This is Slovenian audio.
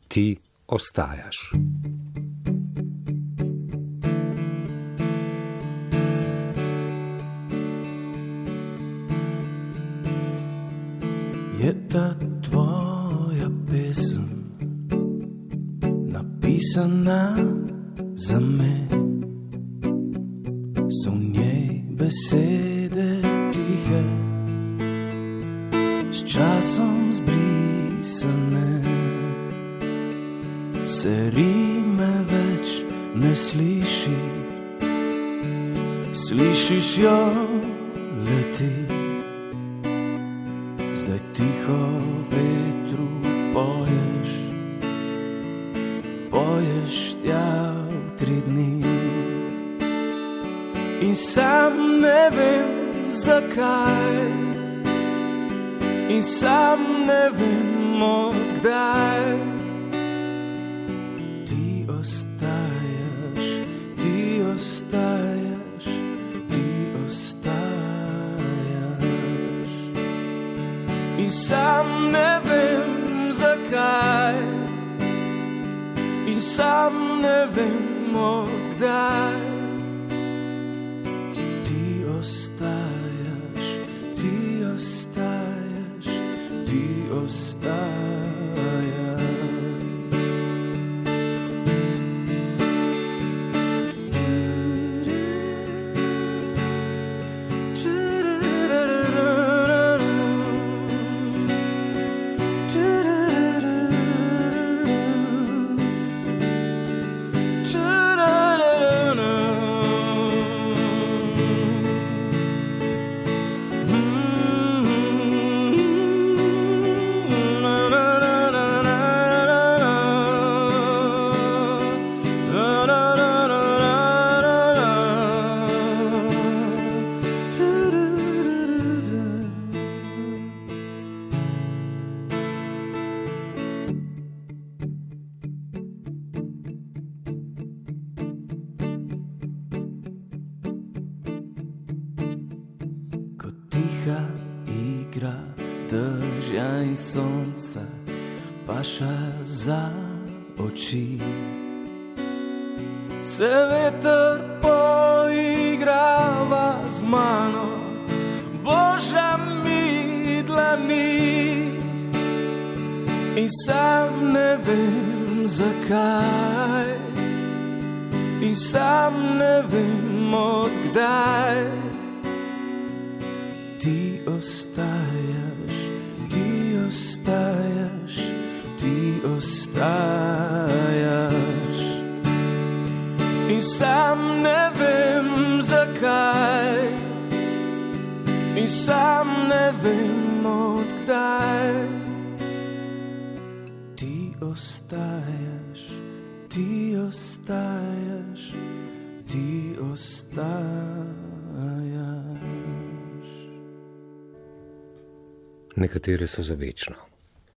ti ostajaš. Je ta tvoja pesem napisana za me? So v njej besede tihe, s časom zbrisane? Se rime več ne sliši, slišiš jo leti. Zdaj tiho vetru poješ, poješ tja v 3 dni. In sam ne vem zakaj, in sam ne vem odkdaj. Ti ostaješ, ti ostaješ, ti ostaješ. In sam ne vem zakaj, in sam ne vem odkdaj. Ti ostaješ, ti ostaješ, ti ostaješ. Tiha igra dežja in sonca paša za oči. Se veter poigrava z mano, boža mi dlani. In sam ne vem zakaj, in sam ne vem odkdaj. Ti ostaješ, ti ostaješ, ti ostaješ. In sam ne vem zakaj, in sam ne vem odkdaj. Ti ostaješ, ti ostaješ, ti ostaješ. Nekatere so za večno.